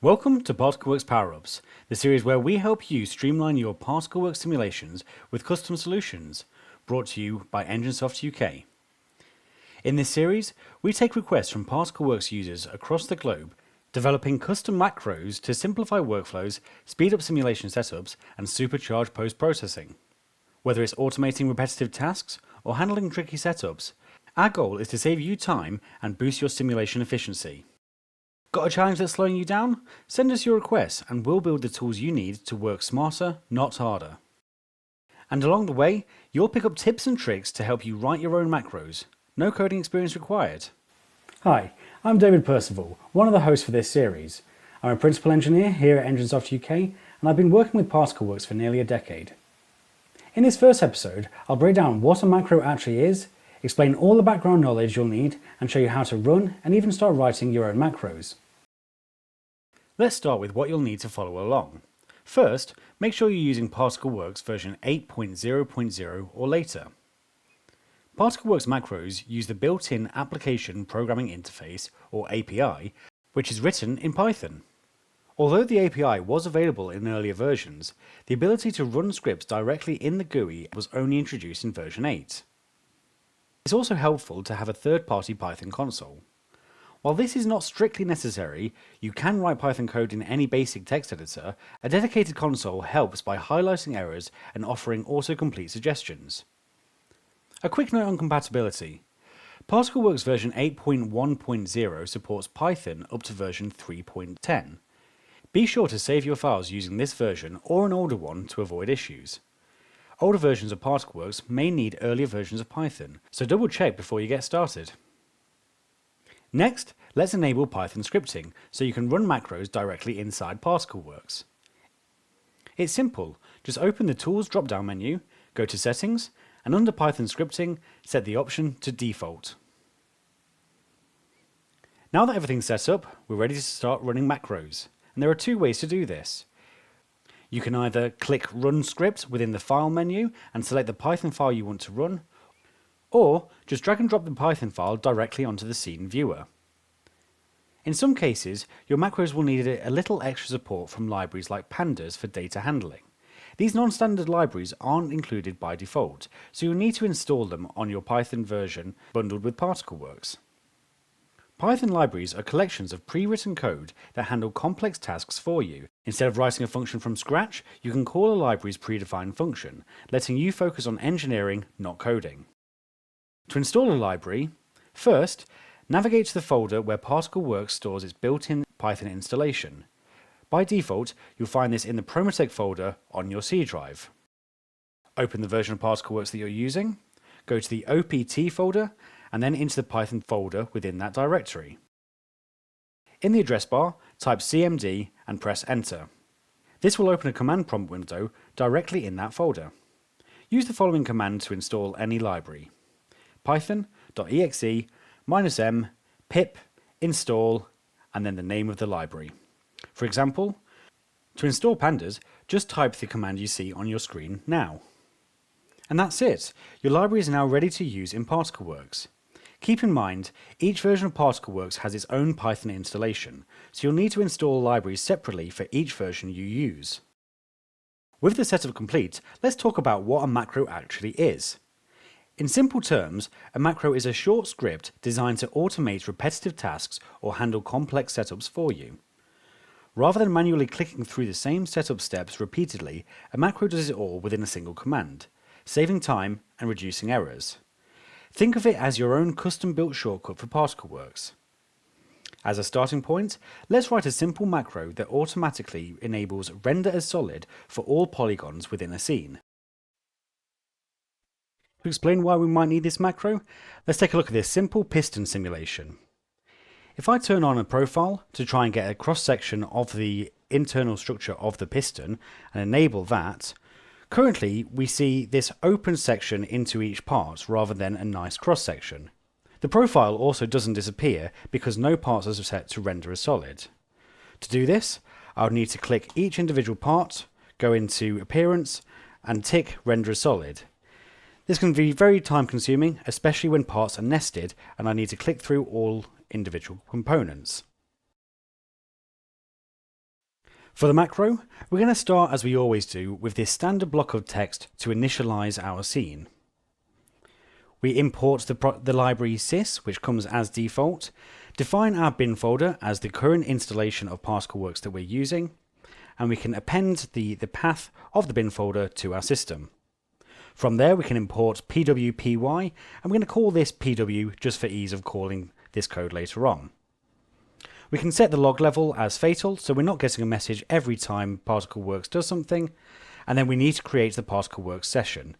Welcome to Particleworks Power-Ups, the series where we help you streamline your Particleworks simulations with custom solutions, brought to you by Enginesoft UK. In this series, we take requests from Particleworks users across the globe, developing custom macros to simplify workflows, speed up simulation setups, and supercharge post-processing. Whether it's automating repetitive tasks or handling tricky setups, our goal is to save you time and boost your simulation efficiency. Got a challenge that's slowing you down? Send us your requests and we'll build the tools you need to work smarter, not harder. And along the way, you'll pick up tips and tricks to help you write your own macros. No coding experience required. Hi, I'm David Percival, one of the hosts for this series. I'm a principal engineer here at Enginesoft UK and I've been working with Particleworks for nearly a decade. In this first episode, I'll break down what a macro actually is, explain all the background knowledge you'll need and show you how to run and even start writing your own macros. Let's start with what you'll need to follow along. First, make sure you're using Particleworks version 8.0.0 or later. Particleworks macros use the built-in Application Programming Interface, or API, which is written in Python. Although the API was available in earlier versions, the ability to run scripts directly in the GUI was only introduced in version 8. It's also helpful to have a third-party Python console. While this is not strictly necessary, you can write Python code in any basic text editor. A dedicated console helps by highlighting errors and offering autocomplete suggestions. A quick note on compatibility. Particleworks version 8.1.0 supports Python up to version 3.10. Be sure to save your files using this version or an older one to avoid issues. Older versions of Particleworks may need earlier versions of Python, so double check before you get started. Next, let's enable Python scripting so you can run macros directly inside Particleworks. It's simple, just open the Tools drop-down menu, go to Settings, and under Python scripting, set the option to Default. Now that everything's set up, we're ready to start running macros, and there are two ways to do this. You can either click Run Script within the File menu and select the Python file you want to run, or just drag and drop the Python file directly onto the scene viewer. In some cases, your macros will need a little extra support from libraries like pandas for data handling. These non-standard libraries aren't included by default, so you'll need to install them on your Python version bundled with Particleworks. Python libraries are collections of pre-written code that handle complex tasks for you. Instead of writing a function from scratch, you can call a library's predefined function, letting you focus on engineering, not coding. To install a library, first, navigate to the folder where Particleworks stores its built-in Python installation. By default, you'll find this in the Prometec folder on your C drive. Open the version of Particleworks that you're using, go to the OPT folder, and then into the Python folder within that directory. In the address bar, type cmd and press enter. This will open a command prompt window directly in that folder. Use the following command to install any library: python.exe -m pip install and then the name of the library. For example, to install pandas, just type the command you see on your screen now. And that's it. Your library is now ready to use in Particleworks. Keep in mind, each version of Particleworks has its own Python installation, so you'll need to install libraries separately for each version you use. With the setup complete, let's talk about what a macro actually is. In simple terms, a macro is a short script designed to automate repetitive tasks or handle complex setups for you. Rather than manually clicking through the same setup steps repeatedly, a macro does it all within a single command, saving time and reducing errors. Think of it as your own custom-built shortcut for Particleworks. As a starting point, let's write a simple macro that automatically enables render as solid for all polygons within a scene. To explain why we might need this macro, let's take a look at this simple piston simulation. If I turn on a profile to try and get a cross-section of the internal structure of the piston and enable that, currently we see this open section into each part rather than a nice cross-section. The profile also doesn't disappear because no parts are set to render as solid. To do this, I would need to click each individual part, go into Appearance and tick Render as Solid. This can be very time consuming, especially when parts are nested and I need to click through all individual components. For the macro, we're going to start as we always do with this standard block of text to initialize our scene. We import the library sys, which comes as default, define our bin folder as the current installation of Particleworks that we're using, and we can append the path of the bin folder to our system. From there we can import pwpy, and we're going to call this pw just for ease of calling this code later on. We can set the log level as fatal, so we're not getting a message every time Particleworks does something, and then we need to create the Particleworks session.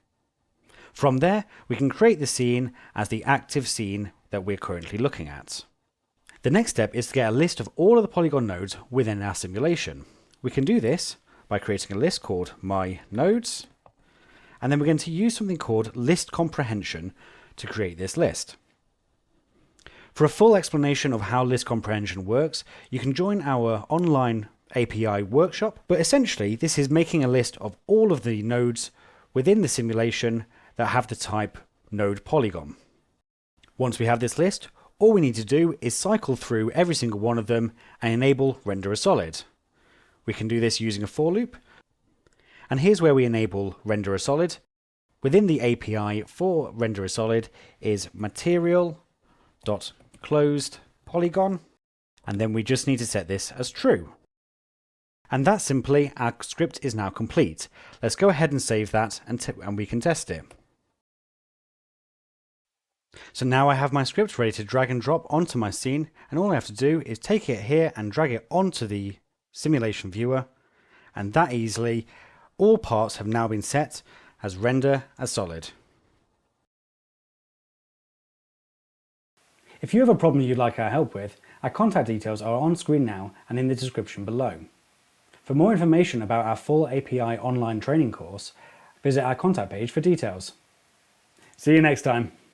From there, we can create the scene as the active scene that we're currently looking at. The next step is to get a list of all of the polygon nodes within our simulation. We can do this by creating a list called myNodes, and then we're going to use something called list comprehension to create this list. For a full explanation of how list comprehension works, you can join our online API workshop, but essentially this is making a list of all of the nodes within the simulation that have the type node polygon. Once we have this list, all we need to do is cycle through every single one of them and enable render as solid. We can do this using a for loop, and here's where we enable render as solid. Within the API for render as solid is material.closed polygon, and then we just need to set this as true. And that simply, our script is now complete. Let's go ahead and save that and we can test it. So now I have my script ready to drag and drop onto my scene, and all I have to do is take it here and drag it onto the simulation viewer, and that easily all parts have now been set as render as solid. If you have a problem you'd like our help with, our contact details are on screen now and in the description below. For more information about our full API online training course, visit our contact page for details. See you next time.